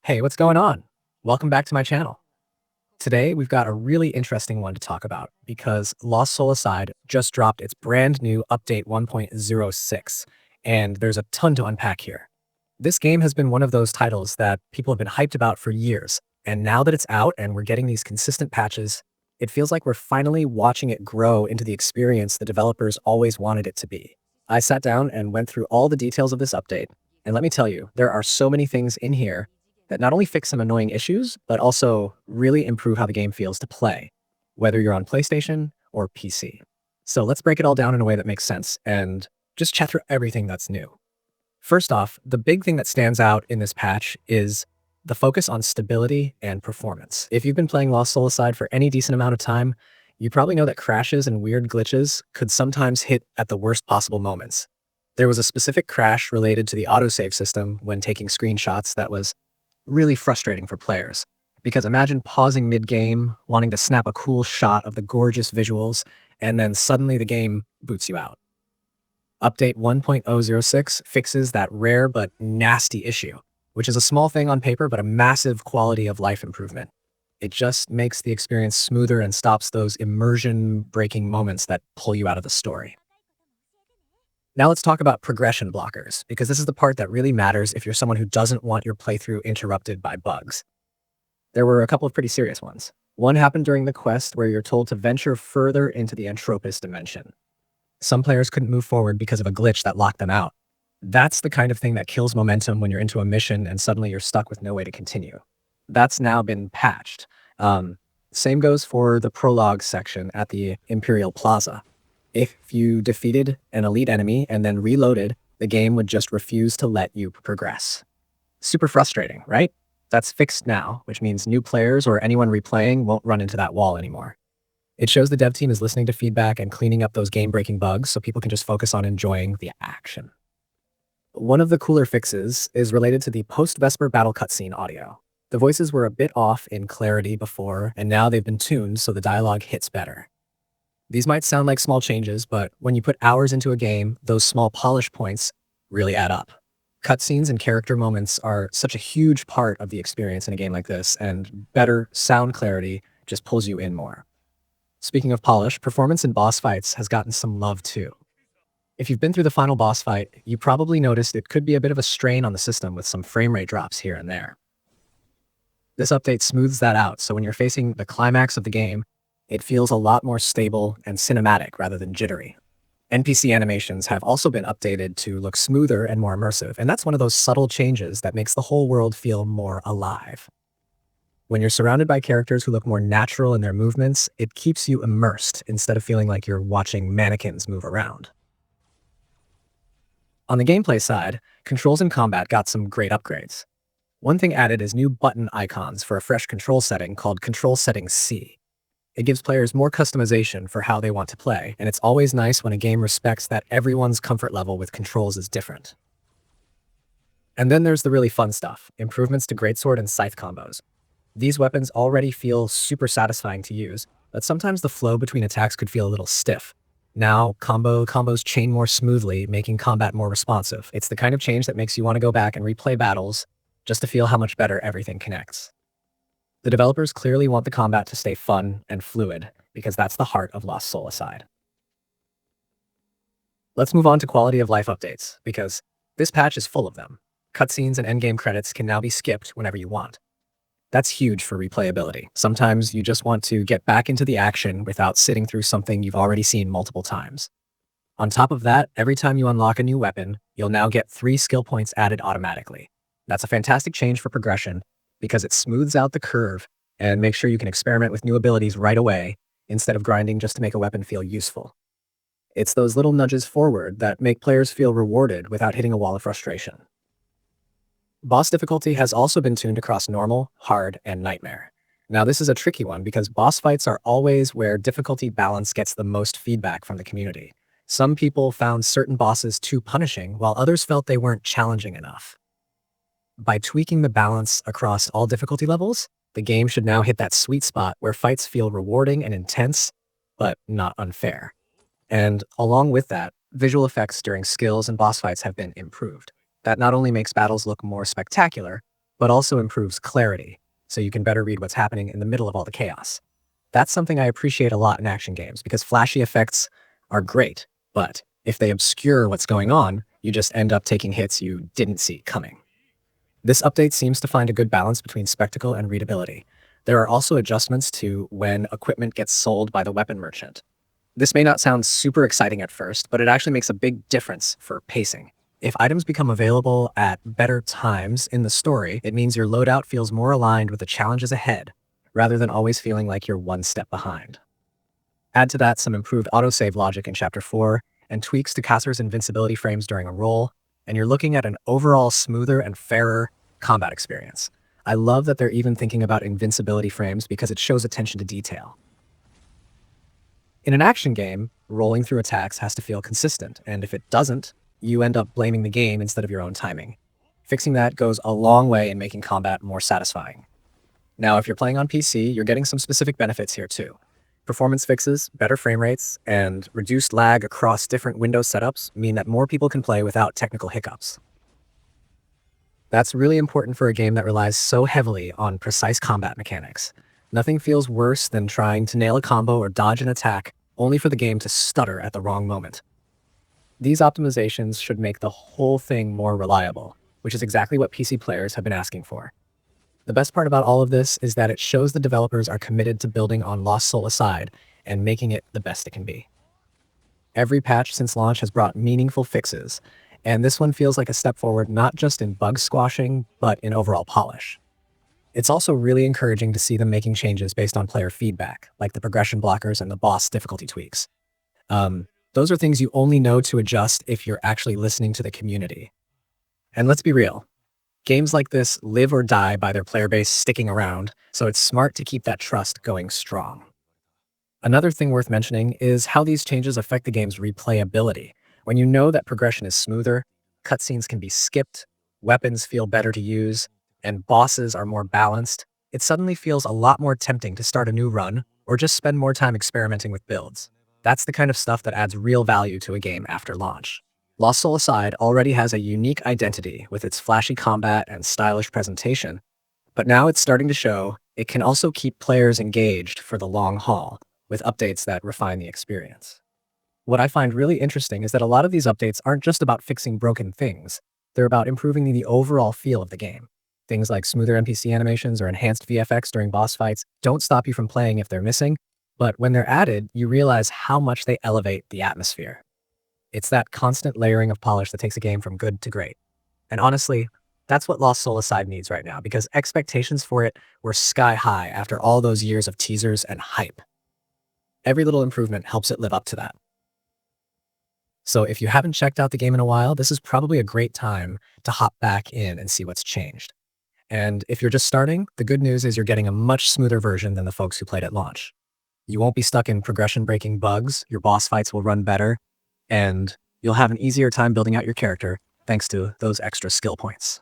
Hey, what's going on? Welcome back to my channel. Today, we've got a really interesting one to talk about because Lost Soul Aside just dropped its brand new update 1.06, and there's a ton to unpack here. This game has been one of those titles that people have been hyped about for years, and now that it's out and we're getting these consistent patches, it feels like we're finally watching it grow into the experience the developers always wanted it to be. I sat down and went through all the details of this update, and let me tell you, there are so many things in here that not only fix some annoying issues, but also really improve how the game feels to play, whether you're on PlayStation or PC. So let's break it all down in a way that makes sense and just chat through everything that's new. First off, the big thing that stands out in this patch is the focus on stability and performance. If you've been playing Lost Soul Aside for any decent amount of time, you probably know that crashes and weird glitches could sometimes hit at the worst possible moments. There was a specific crash related to the autosave system when taking screenshots that was really frustrating for players. Because imagine pausing mid-game, wanting to snap a cool shot of the gorgeous visuals, and then suddenly the game boots you out. Update 1.006 fixes that rare but nasty issue, which is a small thing on paper but a massive quality of life improvement. It just makes the experience smoother and stops those immersion-breaking moments that pull you out of the story. Now let's talk about progression blockers, because this is the part that really matters if you're someone who doesn't want your playthrough interrupted by bugs. There were a couple of pretty serious ones. One happened during the quest where you're told to venture further into the Entropis dimension. Some players couldn't move forward because of a glitch that locked them out. That's the kind of thing that kills momentum when you're into a mission and suddenly you're stuck with no way to continue. That's now been patched. Same goes for the prologue section at the Imperial Plaza. If you defeated an elite enemy and then reloaded, the game would just refuse to let you progress. Super frustrating, right? That's fixed now, which means new players or anyone replaying won't run into that wall anymore. It shows the dev team is listening to feedback and cleaning up those game-breaking bugs so people can just focus on enjoying the action. One of the cooler fixes is related to the post-Vesper battle cutscene audio. The voices were a bit off in clarity before, and now they've been tuned so the dialogue hits better. These might sound like small changes, but when you put hours into a game, those small polish points really add up. Cutscenes and character moments are such a huge part of the experience in a game like this, and better sound clarity just pulls you in more. Speaking of polish, performance in boss fights has gotten some love too. If you've been through the final boss fight, you probably noticed it could be a bit of a strain on the system with some frame rate drops here and there. This update smooths that out, so when you're facing the climax of the game, it feels a lot more stable and cinematic rather than jittery. NPC animations have also been updated to look smoother and more immersive, and that's one of those subtle changes that makes the whole world feel more alive. When you're surrounded by characters who look more natural in their movements, it keeps you immersed instead of feeling like you're watching mannequins move around. On the gameplay side, controls and combat got some great upgrades. One thing added is new button icons for a fresh control setting called Control Settings C. It gives players more customization for how they want to play, and it's always nice when a game respects that everyone's comfort level with controls is different. And then there's the really fun stuff, improvements to Greatsword and Scythe combos. These weapons already feel super satisfying to use, but sometimes the flow between attacks could feel a little stiff. Now, combos chain more smoothly, making combat more responsive. It's the kind of change that makes you want to go back and replay battles just to feel how much better everything connects. The developers clearly want the combat to stay fun and fluid, because that's the heart of Lost Soul Aside. Let's move on to quality of life updates, because this patch is full of them. Cutscenes and endgame credits can now be skipped whenever you want. That's huge for replayability. Sometimes you just want to get back into the action without sitting through something you've already seen multiple times. On top of that, every time you unlock a new weapon, you'll now get 3 skill points added automatically. That's a fantastic change for progression, because it smooths out the curve and makes sure you can experiment with new abilities right away instead of grinding just to make a weapon feel useful. It's those little nudges forward that make players feel rewarded without hitting a wall of frustration. Boss difficulty has also been tuned across normal, hard, and nightmare. Now this is a tricky one because boss fights are always where difficulty balance gets the most feedback from the community. Some people found certain bosses too punishing, while others felt they weren't challenging enough. By tweaking the balance across all difficulty levels, the game should now hit that sweet spot where fights feel rewarding and intense, but not unfair. And along with that, visual effects during skills and boss fights have been improved. That not only makes battles look more spectacular, but also improves clarity, so you can better read what's happening in the middle of all the chaos. That's something I appreciate a lot in action games, because flashy effects are great, but if they obscure what's going on, you just end up taking hits you didn't see coming. This update seems to find a good balance between spectacle and readability. There are also adjustments to when equipment gets sold by the weapon merchant. This may not sound super exciting at first, but it actually makes a big difference for pacing. If items become available at better times in the story, it means your loadout feels more aligned with the challenges ahead, rather than always feeling like you're one step behind. Add to that some improved autosave logic in Chapter 4 and tweaks to Cassier's invincibility frames during a roll, and you're looking at an overall smoother and fairer combat experience. I love that they're even thinking about invincibility frames because it shows attention to detail. In an action game, rolling through attacks has to feel consistent, and if it doesn't, you end up blaming the game instead of your own timing. Fixing that goes a long way in making combat more satisfying. Now, if you're playing on PC, you're getting some specific benefits here too. Performance fixes, better frame rates, and reduced lag across different Windows setups mean that more people can play without technical hiccups. That's really important for a game that relies so heavily on precise combat mechanics. Nothing feels worse than trying to nail a combo or dodge an attack only for the game to stutter at the wrong moment. These optimizations should make the whole thing more reliable, which is exactly what PC players have been asking for. The best part about all of this is that it shows the developers are committed to building on Lost Soul Aside and making it the best it can be. Every patch since launch has brought meaningful fixes, and this one feels like a step forward not just in bug squashing, but in overall polish. It's also really encouraging to see them making changes based on player feedback, like the progression blockers and the boss difficulty tweaks. Those are things you only know to adjust if you're actually listening to the community. And let's be real, games like this live or die by their player base sticking around, so it's smart to keep that trust going strong. Another thing worth mentioning is how these changes affect the game's replayability. When you know that progression is smoother, cutscenes can be skipped, weapons feel better to use, and bosses are more balanced, it suddenly feels a lot more tempting to start a new run or just spend more time experimenting with builds. That's the kind of stuff that adds real value to a game after launch. Lost Soul Aside already has a unique identity with its flashy combat and stylish presentation, but now it's starting to show it can also keep players engaged for the long haul with updates that refine the experience. What I find really interesting is that a lot of these updates aren't just about fixing broken things, they're about improving the overall feel of the game. Things like smoother NPC animations or enhanced VFX during boss fights don't stop you from playing if they're missing, but when they're added, you realize how much they elevate the atmosphere. It's that constant layering of polish that takes a game from good to great. And honestly, that's what Lost Soul Aside needs right now, because expectations for it were sky high after all those years of teasers and hype. Every little improvement helps it live up to that. So if you haven't checked out the game in a while, this is probably a great time to hop back in and see what's changed. And if you're just starting, the good news is you're getting a much smoother version than the folks who played at launch. You won't be stuck in progression-breaking bugs, your boss fights will run better, and you'll have an easier time building out your character thanks to those extra skill points.